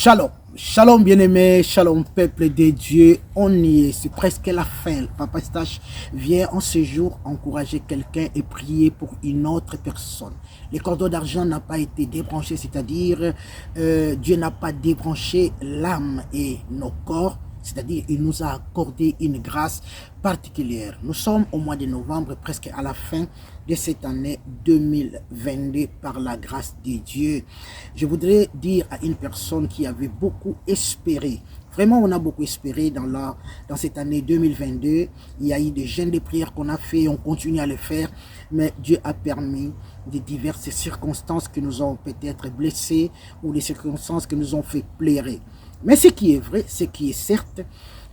Shalom, shalom bien-aimé, shalom peuple de Dieu, on y est, c'est presque la fin. Papa Stache vient en ce jour encourager quelqu'un et prier pour une autre personne. Le cordon d'argent n'a pas été débranché, c'est-à-dire Dieu n'a pas débranché l'âme et nos corps. C'est-à-dire, il nous a accordé une grâce particulière. Nous sommes au mois de novembre, presque à la fin de cette année 2022, par la grâce de Dieu. Je voudrais dire à une personne qui avait beaucoup espéré, vraiment on a beaucoup espéré dans cette année 2022, il y a eu des jeûnes de prières qu'on a fait, on continue à le faire, mais Dieu a permis de diverses circonstances qui nous ont peut-être blessés ou des circonstances qui nous ont fait pleurer. Mais ce qui est vrai, ce qui est certes,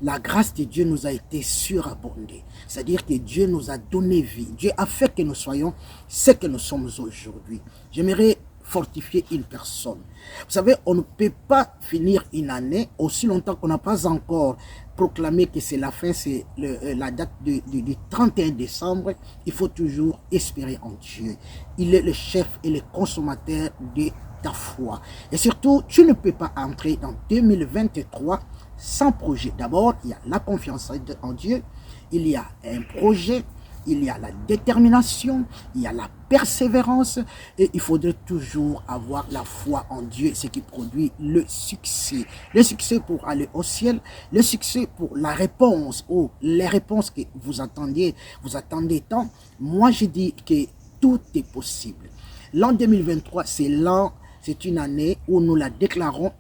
la grâce de Dieu nous a été surabondée. C'est-à-dire que Dieu nous a donné vie. Dieu a fait que nous soyons ce que nous sommes aujourd'hui. J'aimerais fortifier une personne. Vous savez, on ne peut pas finir une année aussi longtemps qu'on n'a pas encore proclamé que c'est la fin, c'est la date du 31 décembre. Il faut toujours espérer en Dieu. Il est le chef et le consommateur de ta foi. Et surtout, tu ne peux pas entrer dans 2023 sans projet. D'abord, il y a la confiance en Dieu, il y a un projet, il y a la détermination, il y a la persévérance et il faudrait toujours avoir la foi en Dieu, ce qui produit le succès. Le succès pour aller au ciel, le succès pour la réponse ou les réponses que vous attendez tant. Moi, je dis que tout est possible. L'an 2023, c'est une année où nous la déclarons,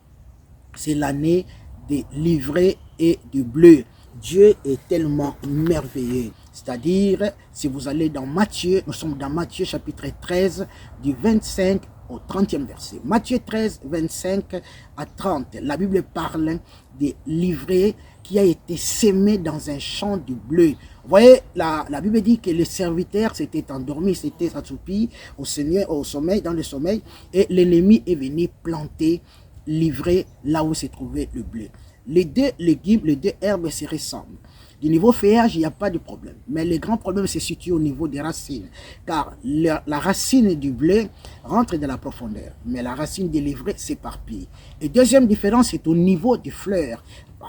c'est l'année des livrets et du bleu. Dieu est tellement merveilleux. C'est-à-dire, si vous allez dans Matthieu, nous sommes dans Matthieu chapitre 13, du 25 au 30e verset. Matthieu 13, 25 à 30. La Bible parle des livrets qui a été sémé dans un champ de bleu. Vous voyez, la Bible dit que le serviteur s'était endormi, s'était assoupi au sommeil, dans le sommeil, et l'ennemi est venu planter, livrer là où se trouvait le bleu. Les deux légumes, les deux herbes se ressemblent. Du niveau feuillage, il n'y a pas de problème. Mais le grand problème se situe au niveau des racines. Car la racine du blé rentre dans la profondeur. Mais la racine des livrets s'éparpille. Et deuxième différence, c'est au niveau des fleurs.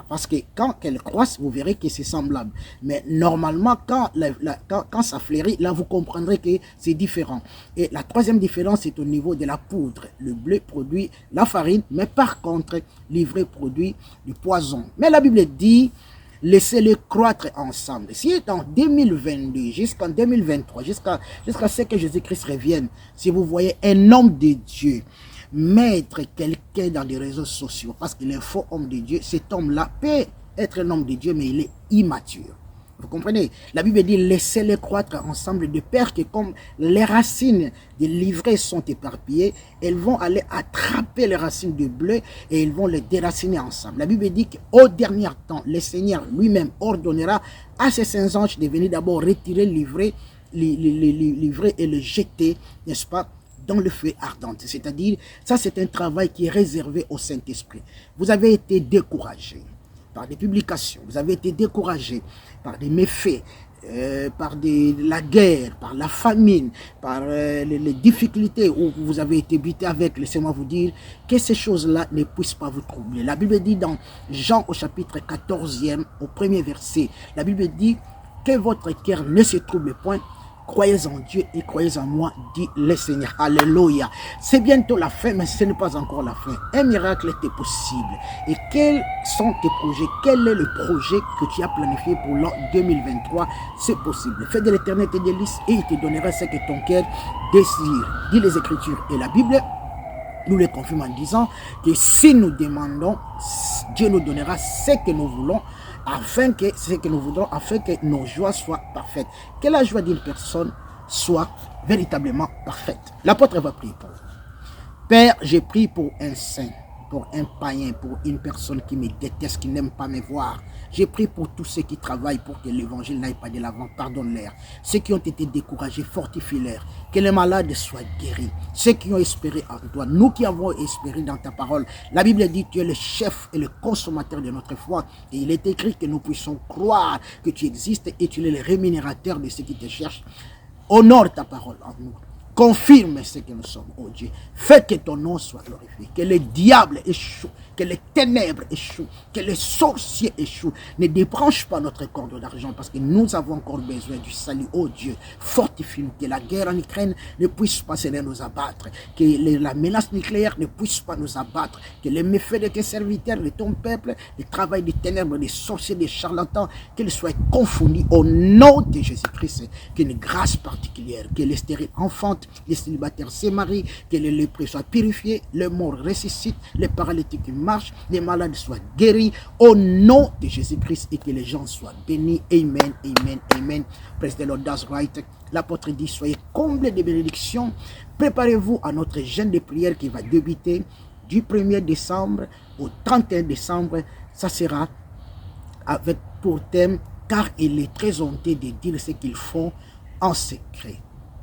Parce que quand elles croissent, vous verrez que c'est semblable. Mais normalement, quand ça fleurit, là, vous comprendrez que c'est différent. Et la troisième différence, c'est au niveau de la poudre. Le blé produit la farine, mais par contre, l'ivraie produit du poison. Mais la Bible dit, laissez-les croître ensemble. Si en 2022, jusqu'en 2023, jusqu'à ce que Jésus-Christ revienne, si vous voyez un homme de Dieu mettre quelqu'un dans des réseaux sociaux, parce qu'il est un faux homme de Dieu, cet homme-là peut être un homme de Dieu, mais il est immature. Vous comprenez? La Bible dit, laissez-les croître ensemble de peur que comme les racines des livrets sont éparpillées, elles vont aller attraper les racines de bleu et ils vont les déraciner ensemble. La Bible dit qu'au dernier temps, le Seigneur lui-même ordonnera à ses saints anges de venir d'abord retirer l'ivraie et le jeter, n'est-ce pas, dans le feu ardent. C'est-à-dire, ça c'est un travail qui est réservé au Saint-Esprit. Vous avez été découragé par des publications, vous avez été découragé par des méfaits, par la guerre, par la famine, par les difficultés où vous avez été buté avec, laissez-moi vous dire que ces choses-là ne puissent pas vous troubler. La Bible dit dans Jean au chapitre 14e, au premier verset, la Bible dit que votre cœur ne se trouble point. Croyez en Dieu et croyez en moi, dit le Seigneur. Alléluia. C'est bientôt la fin, mais ce n'est pas encore la fin. Un miracle était possible. Et quels sont tes projets? Quel est le projet que tu as planifié pour l'an 2023? C'est possible. Fais de l'Éternel tes délices et il te donnera ce que ton cœur désire. Dit les Écritures et la Bible nous le confirme en disant que si nous demandons, Dieu nous donnera ce que nous voulons, afin que ce que nous voudrons, afin que nos joies soient parfaites. Que la joie d'une personne soit véritablement parfaite. L'apôtre va prier pour vous. Père, j'ai prié pour un saint, pour un païen, pour une personne qui me déteste, qui n'aime pas me voir. J'ai prié pour tous ceux qui travaillent pour que l'évangile n'aille pas de l'avant. Pardonne-leur. Ceux qui ont été découragés, fortifie-leur. Que les malades soient guéris. Ceux qui ont espéré en toi. Nous qui avons espéré dans ta parole. La Bible dit que tu es le chef et le consommateur de notre foi. Et il est écrit que nous puissions croire que tu existes et tu es le rémunérateur de ceux qui te cherchent. Honore ta parole en nous. Confirme ce que nous sommes, oh Dieu. Fais que ton nom soit glorifié. Que les diables échouent. Que les ténèbres échouent. Que les sorciers échouent. Ne débranche pas notre corde d'argent parce que nous avons encore besoin du salut, oh Dieu. Fortifie-nous. Que la guerre en Ukraine ne puisse pas se nous abattre. Que la menace nucléaire ne puisse pas nous abattre. Que les méfaits de tes serviteurs, de ton peuple, le travail des ténèbres, des sorciers, des charlatans, qu'ils soient confondus au nom de Jésus-Christ. Qu'une grâce particulière. Que les stériles enfantent, les célibataires se marient, que les lépreux soient purifiés, les morts ressuscitent, les paralytiques marchent, les malades soient guéris au nom de Jésus-Christ et que les gens soient bénis. Amen, amen, amen. Praise the Lord, that's right. L'apôtre dit, soyez comblés de bénédictions. Préparez-vous à notre jeûne de prière qui va débuter du 1er décembre au 31 décembre. Ça sera avec pour thème, car il est très honteux de dire ce qu'ils font en secret.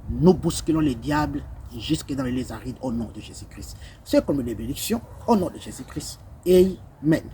Nous bousculons les diables jusque dans les arides au nom de Jésus-Christ. C'est comme une bénédiction au nom de Jésus-Christ. Amen.